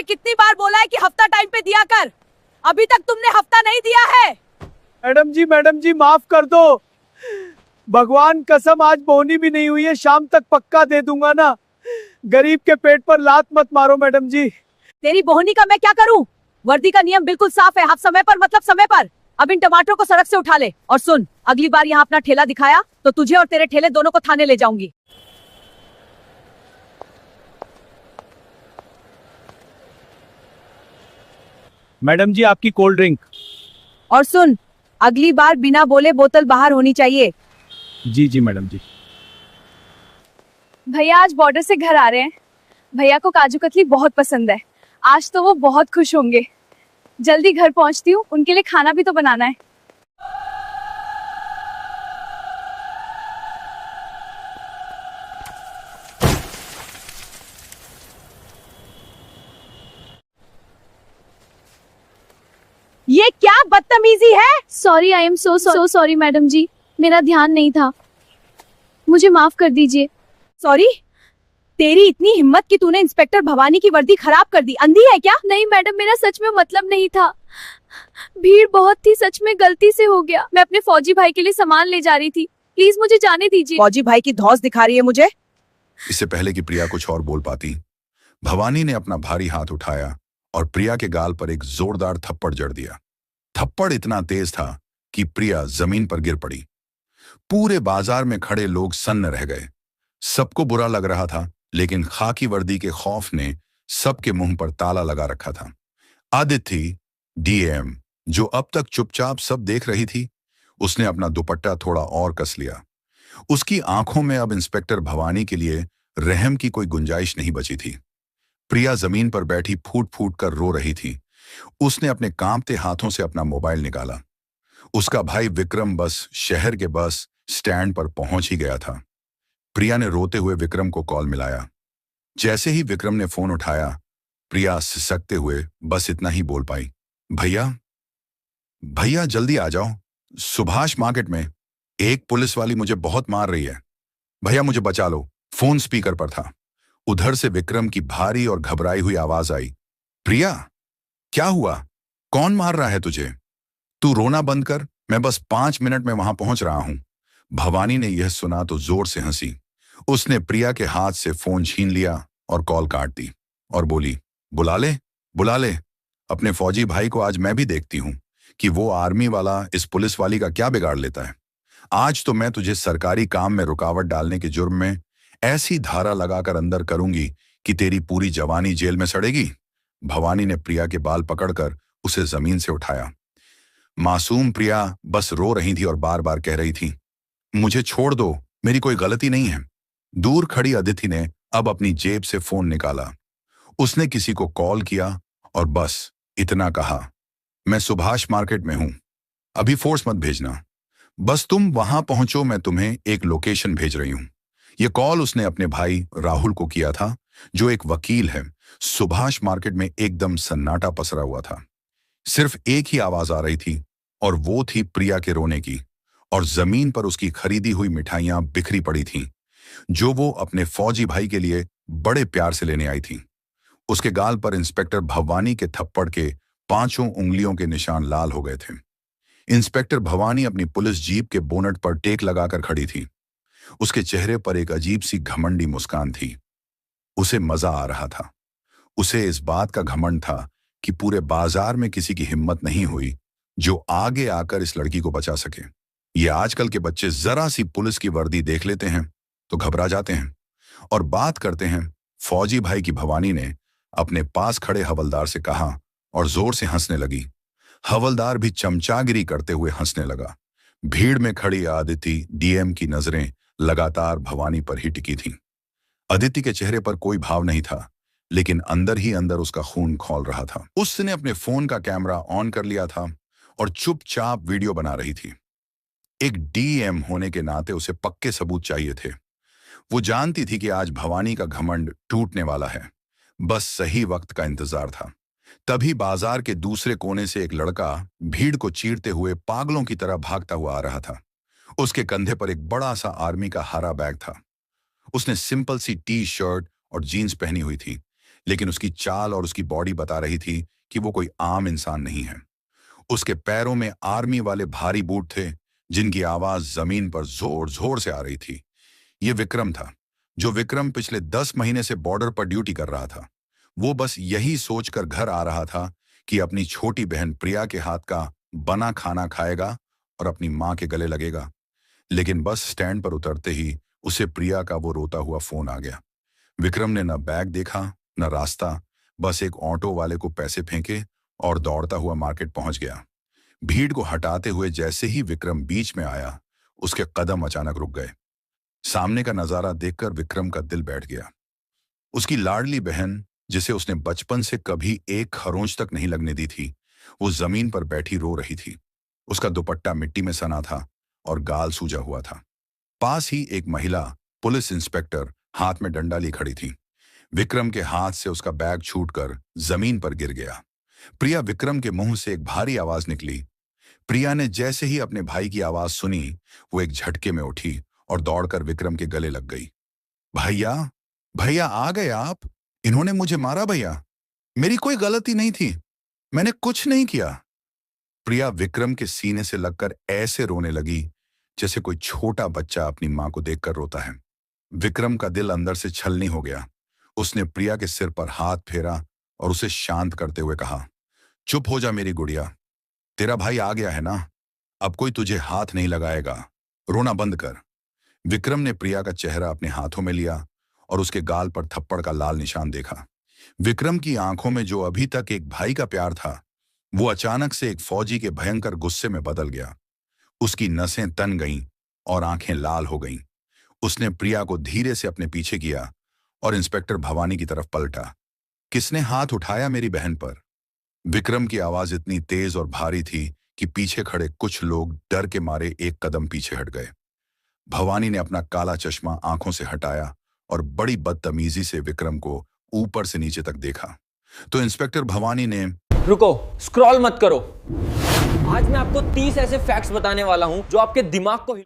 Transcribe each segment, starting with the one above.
कितनी बार बोला है कि हफ्ता टाइम पे दिया कर, अभी तक तुमने हफ्ता नहीं दिया है। मैडम जी माफ कर दो। भगवान कसम आज बोनी भी नहीं हुई है, शाम तक पक्का दे दूंगा ना। गरीब के पेट पर लात मत मारो मैडम जी। तेरी बोहनी का मैं क्या करूं? वर्दी का नियम बिल्कुल साफ है, हाफ समय पर मतलब समय पर। अब इन टमाटरों को सड़क से उठा ले और सुन, अगली बार यहाँ अपना ठेला दिखाया तो तुझे और तेरे ठेले दोनों को थाने ले जाऊंगी। मैडम जी आपकी कोल्ड ड्रिंक। और सुन, अगली बार बिना बोले बोतल बाहर होनी चाहिए। जी मैडम जी। भैया आज बॉर्डर से घर आ रहे हैं। भैया को काजू कतली बहुत पसंद है, आज तो वो बहुत खुश होंगे। जल्दी घर पहुंचती हूँ, उनके लिए खाना भी तो बनाना है। ये क्या बदतमीजी है? Sorry, I am so sorry madam ji, मेरा ध्यान नहीं था, मुझे माफ कर दीजिए। सॉरी? तेरी इतनी हिम्मत कि तूने इंस्पेक्टर भवानी की वर्दी खराब कर दी, अंधी है क्या? नहीं मैडम, मेरा सच में मतलब नहीं था, भीड़ बहुत थी, सच में गलती से हो गया। मैं अपने फौजी भाई के लिए सामान ले जा रही थी, प्लीज मुझे जाने दीजिए। फौजी भाई की धौंस दिखा रही है मुझे। इससे पहले कि प्रिया कुछ और बोल पाती, भवानी ने अपना भारी हाथ उठाया और प्रिया के गाल पर एक जोरदार थप्पड़ जड़ दिया। थप्पड़ इतना तेज था कि प्रिया जमीन पर गिर पड़ी। पूरे बाजार में खड़े लोग सन्न रह गए। सबको बुरा लग रहा था, लेकिन खाकी वर्दी के खौफ ने सबके मुंह पर ताला लगा रखा था। आदित्य डीएम, जो अब तक चुपचाप सब देख रही थी, उसने अपना दुपट्टा थोड़ा और कस लिया। उसकी आंखों में अब इंस्पेक्टर भवानी के लिए रहम की कोई गुंजाइश नहीं बची थी। प्रिया जमीन पर बैठी फूट फूट कर रो रही थी। उसने अपने कांपते हाथों से अपना मोबाइल निकाला। उसका भाई विक्रम बस शहर के बस स्टैंड पर पहुंच ही गया था। प्रिया ने रोते हुए विक्रम को कॉल मिलाया। जैसे ही विक्रम ने फोन उठाया, प्रिया सिसकते हुए बस इतना ही बोल पाई, भैया जल्दी आ जाओ, सुभाष मार्केट में एक पुलिस वाली मुझे बहुत मार रही है, भैया मुझे बचा लो। फोन स्पीकर पर था। उधर से विक्रम की भारी और घबराई हुई आवाज आई, प्रिया क्या हुआ, कौन मार रहा है तुझे? तू रोना बंद कर, मैं बस 5 मिनट में वहां पहुंच रहा हूं। भवानी ने यह सुना तो जोर से हंसी। उसने प्रिया के हाथ से फोन छीन लिया और कॉल काट दी और बोली, बुला ले अपने फौजी भाई को। आज मैं भी देखती हूं कि वो आर्मी वाला इस पुलिस वाली का क्या बिगाड़ लेता है। आज तो मैं तुझे सरकारी काम में रुकावट डालने के जुर्म में ऐसी धारा लगाकर अंदर करूंगी कि तेरी पूरी जवानी जेल में सड़ेगी। भवानी ने प्रिया के बाल पकड़कर उसे जमीन से उठाया। मासूम प्रिया बस रो रही थी और बार बार कह रही थी, मुझे छोड़ दो, मेरी कोई गलती नहीं है। दूर खड़ी अदिति ने अब अपनी जेब से फोन निकाला। उसने किसी को कॉल किया और बस इतना कहा, मैं सुभाष मार्केट में हूं, अभी फोर्स मत भेजना, बस तुम वहां पहुंचो, मैं तुम्हें एक लोकेशन भेज रही हूं। यह कॉल उसने अपने भाई राहुल को किया था, जो एक वकील है। सुभाष मार्केट में एकदम सन्नाटा पसरा हुआ था। सिर्फ एक ही आवाज आ रही थी और वो थी प्रिया के रोने की, और जमीन पर उसकी खरीदी हुई मिठाइयां बिखरी पड़ी थीं, जो वो अपने फौजी भाई के लिए बड़े प्यार से लेने आई थी। उसके गाल पर इंस्पेक्टर भवानी के थप्पड़ के 5 उंगलियों के निशान लाल हो गए थे। इंस्पेक्टर भवानी अपनी पुलिस जीप के बोनट पर टेक लगाकर खड़ी थी। उसके चेहरे पर एक अजीब सी घमंडी मुस्कान थी। उसे मजा आ रहा था। उसे इस बात का घमंड था कि पूरे बाजार में किसी की हिम्मत नहीं हुई जो आगे आकर इस लड़की को बचा सके। ये आजकल के बच्चे जरा सी पुलिस की वर्दी देख लेते हैं तो घबरा जाते हैं और बात करते हैं। फौजी भाई की भवानी ने अपने पास खड़े हवलदार से कहा और जोर से हंसने लगी। हवलदार भी चमचागिरी करते हुए हंसने लगा। भीड़ में खड़ी आदिति डीएम की नजरें लगातार भवानी पर ही टिकी थीं। अदिति के चेहरे पर कोई भाव नहीं था, लेकिन अंदर ही अंदर उसका खून खौल रहा था। उसने अपने फोन का कैमरा ऑन कर लिया था और चुपचाप वीडियो बना रही थी। एक डीएम होने के नाते उसे पक्के सबूत चाहिए थे। वो जानती थी कि आज भवानी का घमंड टूटने वाला है। बस सही वक्त का इंतजार था। तभी बाजार के दूसरे कोने से एक लड़का भीड़ को चीरते हुए पागलों की तरह भागता हुआ आ रहा था। उसके कंधे पर एक बड़ा सा आर्मी का हरा बैग था। उसने सिंपल सी टी शर्ट और जीन्स पहनी हुई थी, लेकिन उसकी चाल और उसकी बॉडी बता रही थी कि वो कोई आम इंसान नहीं है। उसके पैरों में आर्मी वाले भारी बूट थे, जिनकी आवाज जमीन पर जोर जोर से आ रही थी। ये विक्रम था, जो विक्रम पिछले 10 महीने से बॉर्डर पर ड्यूटी कर रहा था। वो बस यही सोचकर घर आ रहा था कि अपनी छोटी बहन प्रिया के हाथ का बना खाना खाएगा और अपनी माँ के गले लगेगा। लेकिन बस स्टैंड पर उतरते ही उसे प्रिया का वो रोता हुआ फोन आ गया। विक्रम ने न बैग देखा न रास्ता, बस एक ऑटो वाले को पैसे फेंके और दौड़ता हुआ मार्केट पहुंच गया। भीड़ को हटाते हुए जैसे ही विक्रम बीच में आया, उसके कदम अचानक रुक गए। सामने का नजारा देखकर विक्रम का दिल बैठ गया। उसकी लाडली बहन, जिसे उसने बचपन से कभी एक खरोंच तक नहीं लगने दी थी, वो जमीन पर बैठी रो रही थी। उसका दुपट्टा मिट्टी में सना था और गाल सूजा हुआ था। पास ही एक महिला पुलिस इंस्पेक्टर हाथ में डंडा ली खड़ी थी। विक्रम के हाथ से उसका बैग छूटकर जमीन पर गिर गया। प्रिया, विक्रम के मुंह से एक भारी आवाज निकली। प्रिया ने जैसे ही अपने भाई की आवाज सुनी, वो एक झटके में उठी और दौड़कर विक्रम के गले लग गई। भैया, भैया आ गए आप? इन्होंने मुझे मारा भैया, मेरी कोई गलती नहीं थी, मैंने कुछ नहीं किया। प्रिया विक्रम के सीने से लगकर ऐसे रोने लगी जैसे कोई छोटा बच्चा अपनी मां को देखकर रोता है। विक्रम का दिल अंदर से छलनी हो गया। उसने प्रिया के सिर पर हाथ फेरा और उसे शांत करते हुए कहा, चुप हो जा मेरी गुड़िया, तेरा भाई आ गया है ना, अब कोई तुझे हाथ नहीं लगाएगा, रोना बंद कर। विक्रम ने प्रिया का चेहरा अपने हाथों में लिया और उसके गाल पर थप्पड़ का लाल निशान देखा। विक्रम की आंखों में जो अभी तक एक भाई का प्यार था, वो अचानक से एक फौजी के भयंकर गुस्से में बदल गया। उसकी नसें तन गईं और आंखें लाल हो गईं। उसने प्रिया को धीरे से अपने पीछे किया और इंस्पेक्टर भवानी की तरफ पलटा। किसने हाथ उठाया मेरी बहन पर? विक्रम की आवाज इतनी तेज और भारी थी कि पीछे खड़े कुछ लोग डर के मारे एक कदम पीछे हट गए। भवानी ने अपना काला चश्मा आंखों से हटाया और बड़ी बदतमीजी से विक्रम को ऊपर से नीचे तक देखा। तो इंस्पेक्टर भवानी ने, रुको, स्क्रॉल मत करो। आज मैं आपको 30 ऐसे फैक्ट्स बताने वाला हूं जो आपके दिमाग को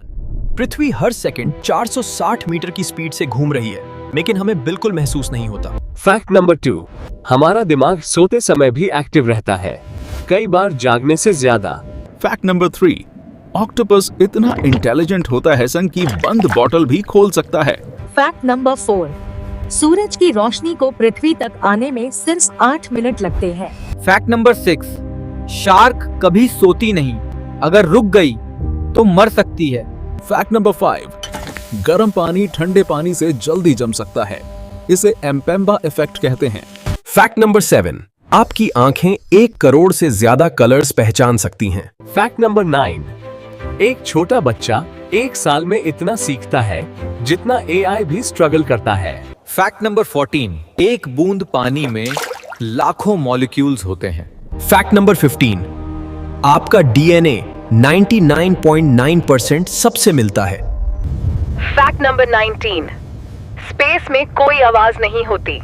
पृथ्वी हर सेकंड 460 मीटर की स्पीड से घूम रही है, लेकिन हमें बिल्कुल महसूस नहीं होता। फैक्ट नंबर 2, हमारा दिमाग सोते समय भी एक्टिव रहता है, कई बार जागने से ज्यादा। फैक्ट नंबर 3, ऑक्टोपस इतना इंटेलिजेंट होता है सन कि बंद बॉटल भी खोल सकता है। फैक्ट नंबर 4, सूरज की रोशनी को पृथ्वी तक आने में सिर्फ 8 मिनट लगते हैं। फैक्ट नंबर 6, शार्क कभी सोती नहीं, अगर रुक गई तो मर सकती है। फैक्ट नंबर 5, गर्म पानी ठंडे पानी से जल्दी जम सकता है, इसे एम्पेम्बा इफेक्ट कहते हैं। फैक्ट नंबर 7, आपकी आंखें 1 करोड़ से ज्यादा कलर्स पहचान सकती हैं। फैक्ट नंबर 9, एक छोटा बच्चा 1 साल में इतना सीखता है जितना AI भी स्ट्रगल करता है। फैक्ट नंबर 14, एक बूंद पानी में लाखों मॉलिक्यूल्स होते हैं। फैक्ट नंबर 15, आपका DNA 99.9% सबसे मिलता है। फैक्ट नंबर 19, स्पेस में कोई आवाज नहीं होती।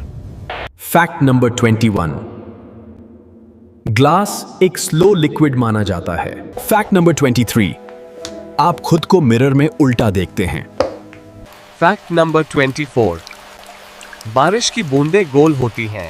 फैक्ट नंबर 21, ग्लास एक स्लो लिक्विड माना जाता है। फैक्ट नंबर 23, आप खुद को मिरर में उल्टा देखते हैं। फैक्ट नंबर 24, बारिश की बूंदें गोल होती हैं।